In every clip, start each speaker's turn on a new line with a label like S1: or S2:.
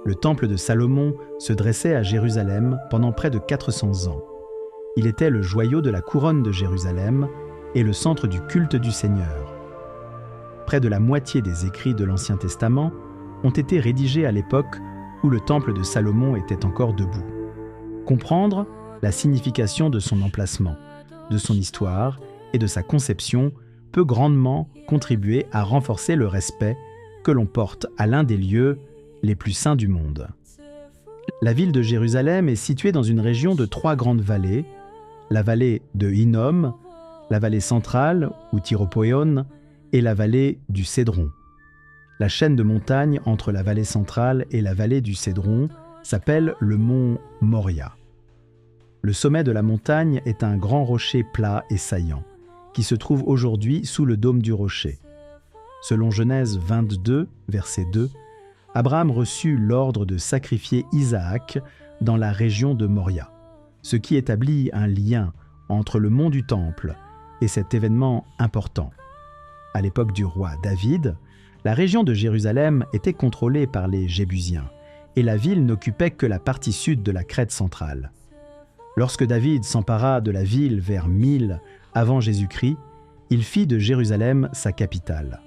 S1: Le temple de Salomon se dressait à Jérusalem pendant près de 400 ans. Il était le joyau de la couronne de Jérusalem et le centre du culte du Seigneur. Près de la moitié des écrits de l'Ancien Testament ont été rédigés à l'époque où le temple de Salomon était encore debout. Comprendre la signification de son emplacement, de son histoire et de sa conception peut grandement contribuer à renforcer le respect que l'on porte à l'un des lieux les plus saints du monde. La ville de Jérusalem est située dans une région de 3 grandes vallées, la vallée de Hinnom, la vallée centrale, ou Tyropoïon, et la vallée du Cédron. La chaîne de montagnes entre la vallée centrale et la vallée du Cédron s'appelle le mont Moria. Le sommet de la montagne est un grand rocher plat et saillant, qui se trouve aujourd'hui sous le dôme du rocher. Selon Genèse 22, verset 2, Abraham reçut l'ordre de sacrifier Isaac dans la région de Moria, ce qui établit un lien entre le mont du Temple et cet événement important. À l'époque du roi David, la région de Jérusalem était contrôlée par les Jébusiens, et la ville n'occupait que la partie sud de la crête centrale. Lorsque David s'empara de la ville vers 1000 avant Jésus-Christ, il fit de Jérusalem sa capitale.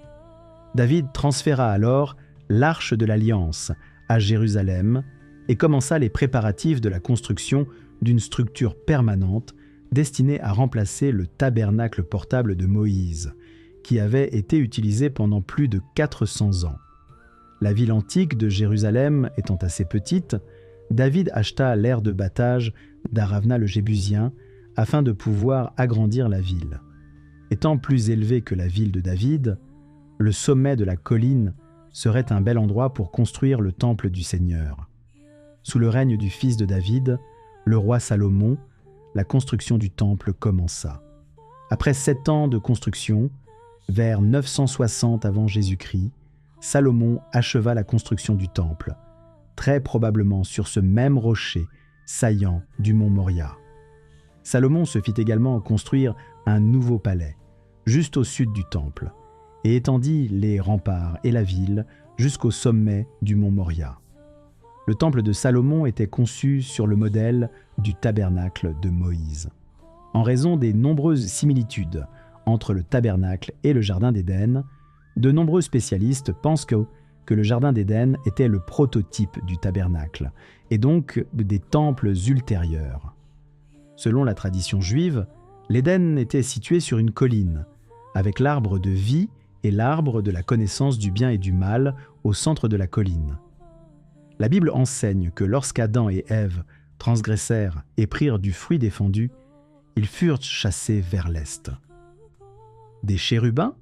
S1: David transféra alors l'Arche de l'Alliance à Jérusalem et commença les préparatifs de la construction d'une structure permanente destinée à remplacer le tabernacle portable de Moïse, qui avait été utilisé pendant plus de 400 ans. La ville antique de Jérusalem étant assez petite, David acheta l'aire de battage d'Aravna le Jébusien afin de pouvoir agrandir la ville. Étant plus élevé que la ville de David, le sommet de la colline serait un bel endroit pour construire le temple du Seigneur. Sous le règne du fils de David, le roi Salomon, la construction du temple commença. Après 7 ans de construction, vers 960 avant Jésus-Christ, Salomon acheva la construction du temple, très probablement sur ce même rocher saillant du mont Moria. Salomon se fit également construire un nouveau palais, juste au sud du temple, et étendit les remparts et la ville jusqu'au sommet du mont Moria. Le temple de Salomon était conçu sur le modèle du tabernacle de Moïse. En raison des nombreuses similitudes entre le tabernacle et le jardin d'Éden, de nombreux spécialistes pensent que le jardin d'Éden était le prototype du tabernacle, et donc des temples ultérieurs. Selon la tradition juive, l'Éden était situé sur une colline, avec l'arbre de vie et l'arbre de la connaissance du bien et du mal au centre de la colline. La Bible enseigne que lorsqu'Adam et Ève transgressèrent et prirent du fruit défendu, ils furent chassés vers l'est. Des chérubins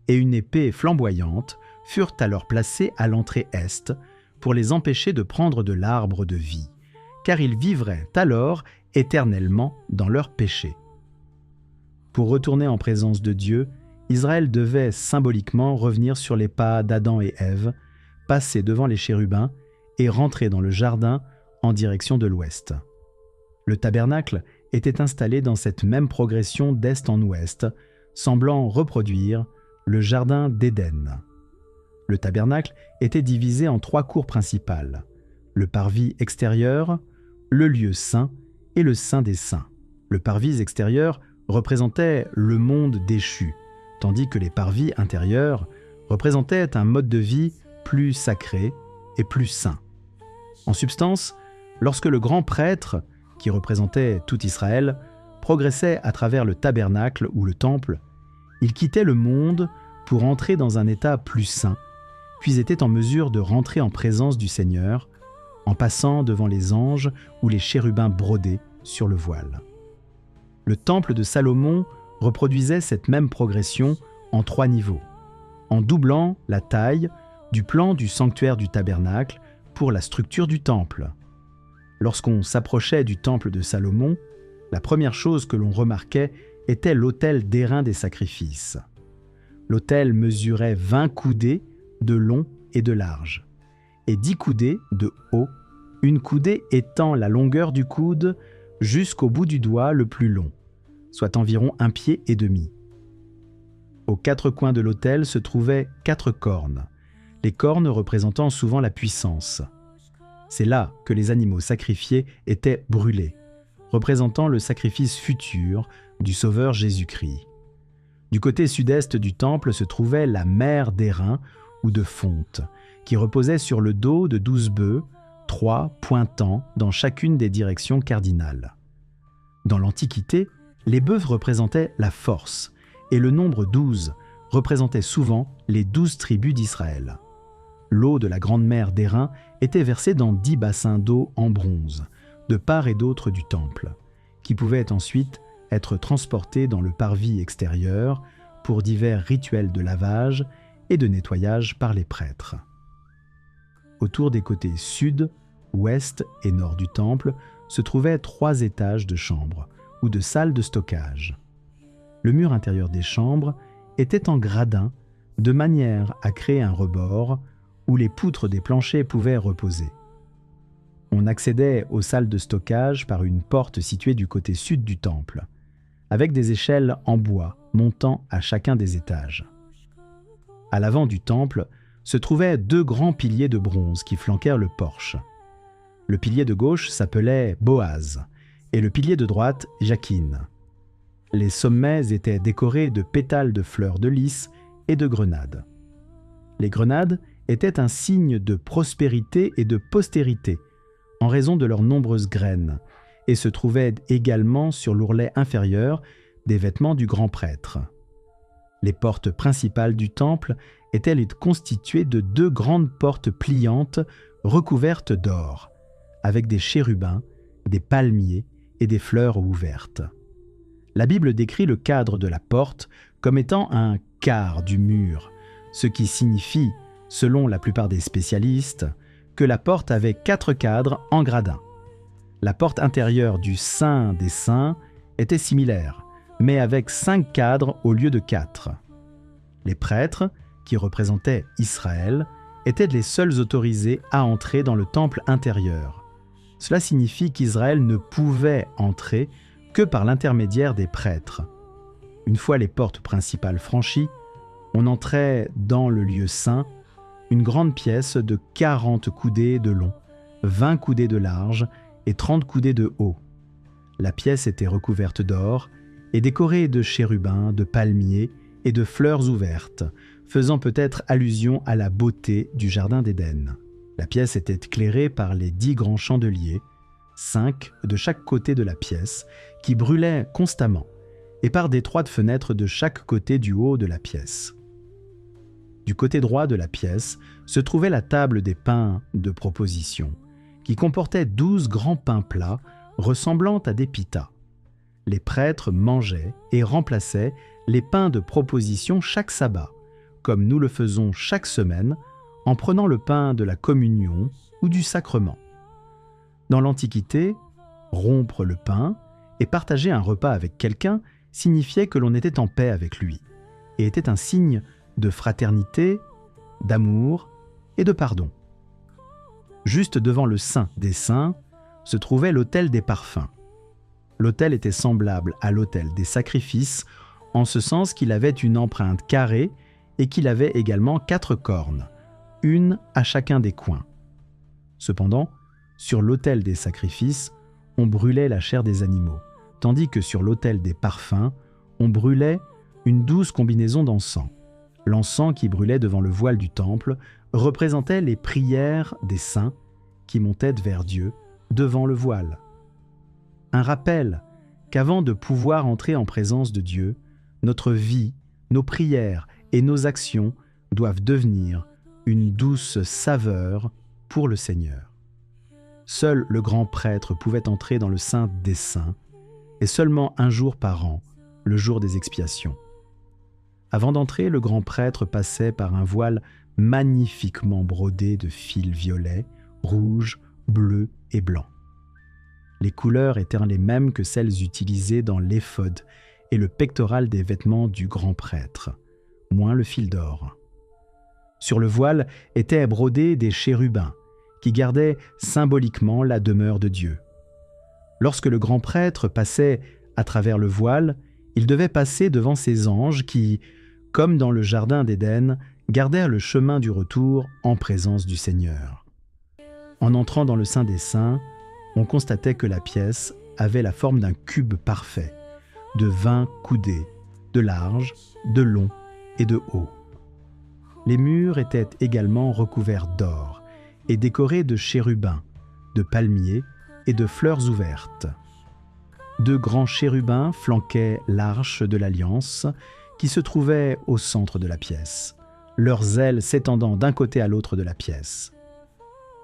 S1: et une épée flamboyante furent alors placés à l'entrée est pour les empêcher de prendre de l'arbre de vie, car ils vivraient alors éternellement dans leur péché. Pour retourner en présence de Dieu, Israël devait symboliquement revenir sur les pas d'Adam et Ève, passer devant les chérubins et rentrer dans le jardin en direction de l'ouest. Le tabernacle était installé dans cette même progression d'est en ouest, semblant reproduire le jardin d'Éden. Le tabernacle était divisé en 3 cours principales, le parvis extérieur, le lieu saint et le saint des saints. Le parvis extérieur représentait le monde déchu, tandis que les parvis intérieurs représentaient un mode de vie plus sacré et plus saint. En substance, lorsque le grand prêtre, qui représentait tout Israël, progressait à travers le tabernacle ou le temple, il quittait le monde pour entrer dans un état plus saint, puis était en mesure de rentrer en présence du Seigneur en passant devant les anges ou les chérubins brodés sur le voile. Le temple de Salomon reproduisait cette même progression en 3 niveaux, en doublant la taille du plan du sanctuaire du tabernacle pour la structure du temple. Lorsqu'on s'approchait du temple de Salomon, la première chose que l'on remarquait était l'autel d'airain des sacrifices. L'autel mesurait 20 coudées de long et de large, et 10 coudées de haut, une coudée étant la longueur du coude jusqu'au bout du doigt le plus long, soit environ 1,5 pied. Aux 4 coins de l'autel se trouvaient 4 cornes, les cornes représentant souvent la puissance. C'est là que les animaux sacrifiés étaient brûlés, représentant le sacrifice futur du Sauveur Jésus-Christ. Du côté sud-est du temple se trouvait la mer d'airain ou de fonte, qui reposait sur le dos de 12 bœufs, 3 pointant dans chacune des directions cardinales. Dans l'Antiquité, les bœufs représentaient la force, et le nombre 12 représentait souvent les 12 tribus d'Israël. L'eau de la grande mer d'airain était versée dans 10 bassins d'eau en bronze, de part et d'autre du temple, qui pouvaient ensuite être transportés dans le parvis extérieur pour divers rituels de lavage et de nettoyage par les prêtres. Autour des côtés sud, ouest et nord du temple se trouvaient 3 étages de chambres ou de salles de stockage. Le mur intérieur des chambres était en gradin de manière à créer un rebord où les poutres des planchers pouvaient reposer. On accédait aux salles de stockage par une porte située du côté sud du temple, avec des échelles en bois montant à chacun des étages. À l'avant du temple se trouvaient 2 grands piliers de bronze qui flanquèrent le porche. Le pilier de gauche s'appelait Boaz et le pilier de droite Jachin. Les sommets étaient décorés de pétales de fleurs de lys et de grenades. Les grenades étaient un signe de prospérité et de postérité en raison de leurs nombreuses graines et se trouvaient également sur l'ourlet inférieur des vêtements du grand prêtre. Les portes principales du temple étaient constituées de 2 grandes portes pliantes recouvertes d'or, avec des chérubins, des palmiers et des fleurs ouvertes. La Bible décrit le cadre de la porte comme étant un quart du mur, ce qui signifie, selon la plupart des spécialistes, que la porte avait 4 cadres en gradin. La porte intérieure du Saint des Saints était similaire, mais avec 5 cadres au lieu de 4. Les prêtres, qui représentaient Israël, étaient les seuls autorisés à entrer dans le temple intérieur. Cela signifie qu'Israël ne pouvait entrer que par l'intermédiaire des prêtres. Une fois les portes principales franchies, on entrait dans le lieu saint, une grande pièce de 40 coudées de long, 20 coudées de large et 30 coudées de haut. La pièce était recouverte d'or et décorée de chérubins, de palmiers et de fleurs ouvertes, faisant peut-être allusion à la beauté du jardin d'Éden. La pièce était éclairée par les 10 grands chandeliers, 5 de chaque côté de la pièce, qui brûlaient constamment, et par d'étroites fenêtres de chaque côté du haut de la pièce. Du côté droit de la pièce se trouvait la table des pains de proposition, qui comportait 12 grands pains plats ressemblant à des pitas. Les prêtres mangeaient et remplaçaient les pains de proposition chaque sabbat, comme nous le faisons chaque semaine, en prenant le pain de la communion ou du sacrement. Dans l'Antiquité, rompre le pain et partager un repas avec quelqu'un signifiait que l'on était en paix avec lui, et était un signe de fraternité, d'amour et de pardon. Juste devant le Saint des Saints se trouvait l'autel des parfums. L'autel était semblable à l'autel des sacrifices, en ce sens qu'il avait une empreinte carrée et qu'il avait également 4 cornes, une à chacun des coins. Cependant, sur l'autel des sacrifices, on brûlait la chair des animaux, tandis que sur l'autel des parfums, on brûlait une douce combinaison d'encens. L'encens qui brûlait devant le voile du temple représentait les prières des saints qui montaient vers Dieu devant le voile. Un rappel qu'avant de pouvoir entrer en présence de Dieu, notre vie, nos prières et nos actions doivent devenir une douce saveur pour le Seigneur. Seul le grand prêtre pouvait entrer dans le Saint des Saints, et seulement un jour par an, le jour des expiations. Avant d'entrer, le grand prêtre passait par un voile magnifiquement brodé de fils violets, rouges, bleus et blancs. Les couleurs étaient les mêmes que celles utilisées dans l'éphod et le pectoral des vêtements du grand prêtre, moins le fil d'or. Sur le voile étaient brodés des chérubins, qui gardaient symboliquement la demeure de Dieu. Lorsque le grand prêtre passait à travers le voile, il devait passer devant ces anges qui, comme dans le jardin d'Éden, gardèrent le chemin du retour en présence du Seigneur. En entrant dans le Saint des Saints, on constatait que la pièce avait la forme d'un cube parfait, de 20 coudées, de large, de long et de haut. Les murs étaient également recouverts d'or et décorés de chérubins, de palmiers et de fleurs ouvertes. 2 grands chérubins flanquaient l'arche de l'Alliance qui se trouvait au centre de la pièce, leurs ailes s'étendant d'un côté à l'autre de la pièce.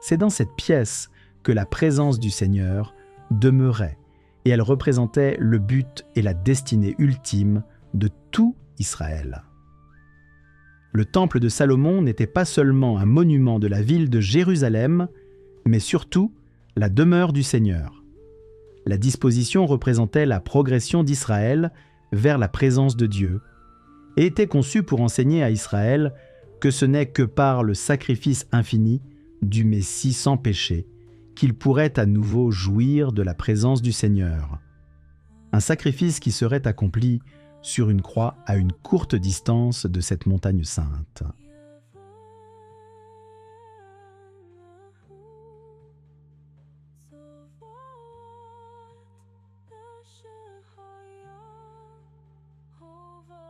S1: C'est dans cette pièce que la présence du Seigneur demeurait et elle représentait le but et la destinée ultime de tout Israël. Le temple de Salomon n'était pas seulement un monument de la ville de Jérusalem, mais surtout la demeure du Seigneur. La disposition représentait la progression d'Israël vers la présence de Dieu et était conçue pour enseigner à Israël que ce n'est que par le sacrifice infini du Messie sans péché qu'il pourrait à nouveau jouir de la présence du Seigneur. Un sacrifice qui serait accompli sur une croix à une courte distance de cette montagne sainte.